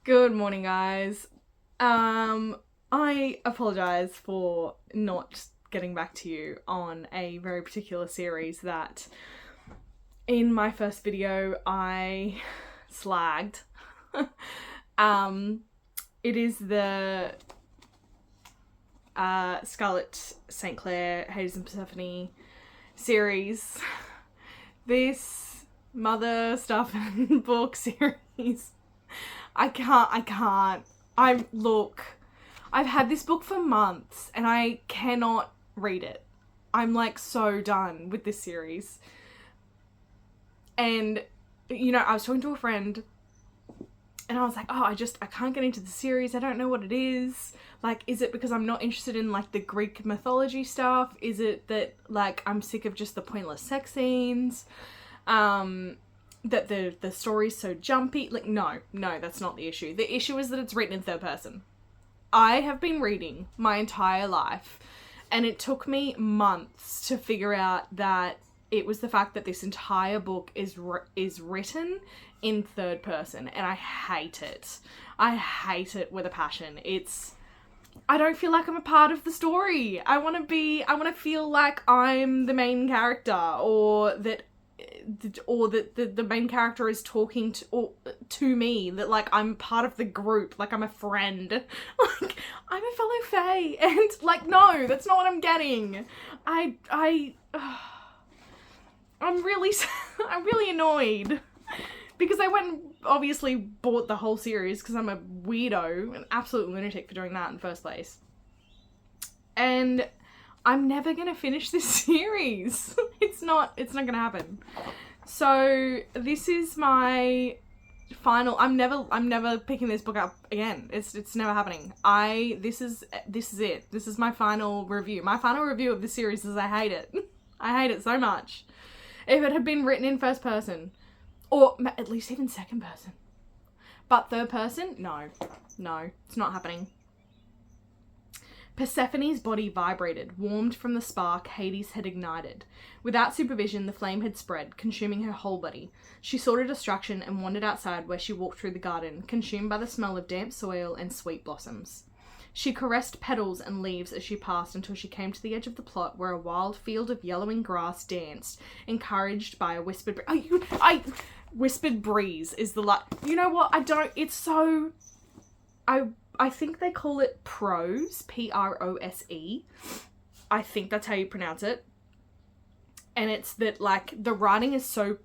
Good morning, guys. I apologize for not getting back to you on a very particular series that in my first video I slagged. It is the Scarlet St. Clair, Hades and Persephone series. This mother stuff and book series. I can't. I've had this book for months and I cannot read it. I'm like so done with this series. And, you know, I was talking to a friend and I was like, I can't get into the series. I don't know what it is. Like, is it because I'm not interested in like the Greek mythology stuff? Is it that like I'm sick of just the pointless sex scenes? That the story's so jumpy. Like, no, that's not the issue. The issue is that it's written in third person. I have been reading my entire life, and it took me months to figure out that it was the fact that this entire book is written in third person, and I hate it. I hate it with a passion. I don't feel like I'm a part of the story. I want to feel like I'm the main character, or that the main character is talking to me, that like I'm part of the group, like I'm a friend, like I'm a fellow fae, and like no, that's not what I'm getting. I'm really annoyed because I went and obviously bought the whole series because I'm a weirdo, an absolute lunatic for doing that in the first place, and I'm never gonna finish this series. It's not gonna happen. So this is my final. I'm never picking this book up again. It's never happening. This is it. This is my final review. My final review of the series is I hate it. I hate it so much. If it had been written in first person, or at least even second person, but third person, no, it's not happening. Persephone's body vibrated, warmed from the spark Hades had ignited. Without supervision, the flame had spread, consuming her whole body. She sought a distraction and wandered outside, where she walked through the garden, consumed by the smell of damp soil and sweet blossoms. She caressed petals and leaves as she passed until she came to the edge of the plot, where a wild field of yellowing grass danced, encouraged by a whispered whispered breeze is the you know what? I think they call it prose, Prose. I think that's how you pronounce it. And it's that, like, the writing is so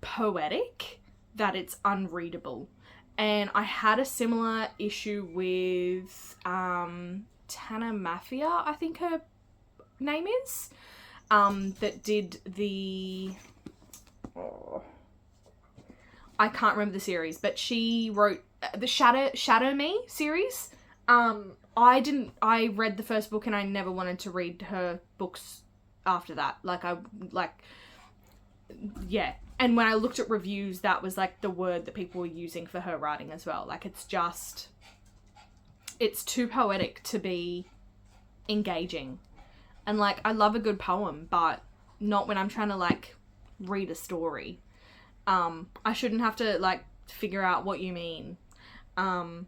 poetic that it's unreadable. And I had a similar issue with Tana Mafia, I think her name is, that did the... I can't remember the series, but she wrote the Shadow Me series. I read the first book and I never wanted to read her books after that. Yeah. And when I looked at reviews, that was like the word that people were using for her writing as well. Like, it's too poetic to be engaging. And like, I love a good poem, but not when I'm trying to like read a story. I shouldn't have to like figure out what you mean. And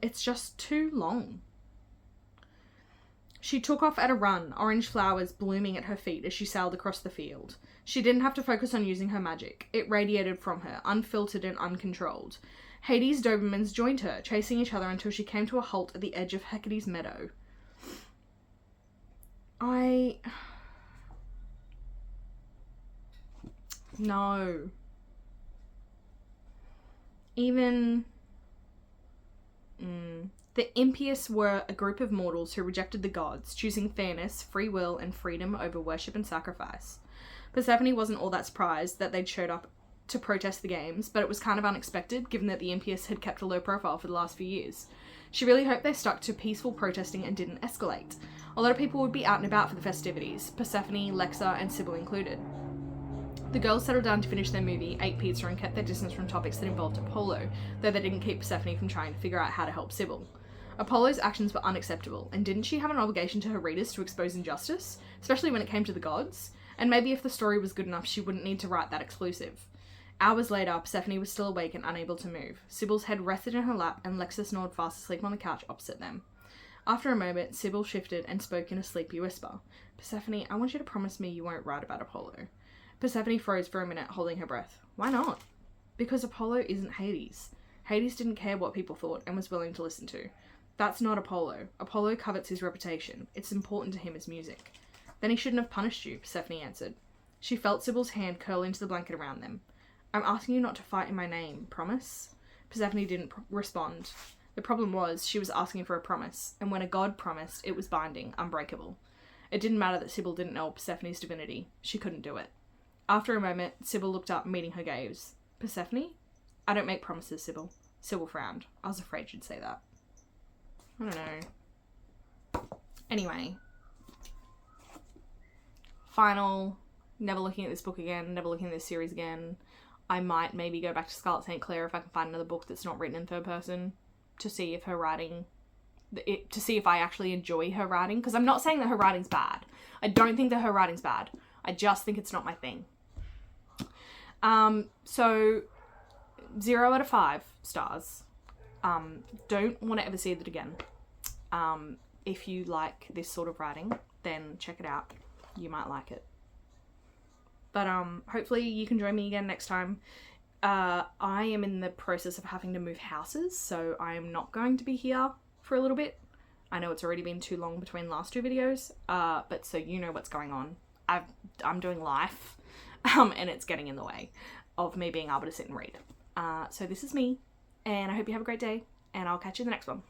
it's just too long. She took off at a run, orange flowers blooming at her feet as she sailed across the field. She didn't have to focus on using her magic. It radiated from her, unfiltered and uncontrolled. Hades' Dobermans joined her, chasing each other until she came to a halt at the edge of Hecate's meadow. No. Even... The impious were a group of mortals who rejected the gods, choosing fairness, free will, and freedom over worship and sacrifice. Persephone wasn't all that surprised that they'd showed up to protest the games, but it was kind of unexpected given that the impious had kept a low profile for the last few years. She really hoped they stuck to peaceful protesting and didn't escalate. A lot of people would be out and about for the festivities, Persephone, Lexa, and Sybil included. The girls settled down to finish their movie, ate pizza, and kept their distance from topics that involved Apollo, though they didn't keep Persephone from trying to figure out how to help Sybil. Apollo's actions were unacceptable, and didn't she have an obligation to her readers to expose injustice, especially when it came to the gods? And maybe if the story was good enough, she wouldn't need to write that exclusive. Hours later, Persephone was still awake and unable to move. Sybil's head rested in her lap, and Lexa snored fast asleep on the couch opposite them. After a moment, Sybil shifted and spoke in a sleepy whisper. Persephone, I want you to promise me you won't write about Apollo. Persephone froze for a minute, holding her breath. Why not? Because Apollo isn't Hades. Hades didn't care what people thought and was willing to listen to. That's not Apollo. Apollo covets his reputation. It's important to him as music. Then he shouldn't have punished you, Persephone answered. She felt Sybil's hand curl into the blanket around them. I'm asking you not to fight in my name, promise? Persephone didn't respond. The problem was, she was asking for a promise, and when a god promised, it was binding, unbreakable. It didn't matter that Sybil didn't know Persephone's divinity. She couldn't do it. After a moment, Sybil looked up, meeting her gaze. Persephone? I don't make promises, Sybil. Sybil frowned. I was afraid she'd say that. I don't know. Anyway. Final. Never looking at this book again. Never looking at this series again. I might maybe go back to Scarlet St. Clair if I can find another book that's not written in third person to see if her writing, to see if I actually enjoy her writing. Because I'm not saying that her writing's bad. I don't think that her writing's bad. I just think it's not my thing. So 0 out of 5 stars. Don't want to ever see it again. If you like this sort of writing, then check it out. You might like it. But hopefully you can join me again next time. I am in the process of having to move houses, so I am not going to be here for a little bit. I know it's already been too long between the last 2 videos, but so you know what's going on. I'm doing life, and it's getting in the way of me being able to sit and read. So this is me, and I hope you have a great day, and I'll catch you in the next one.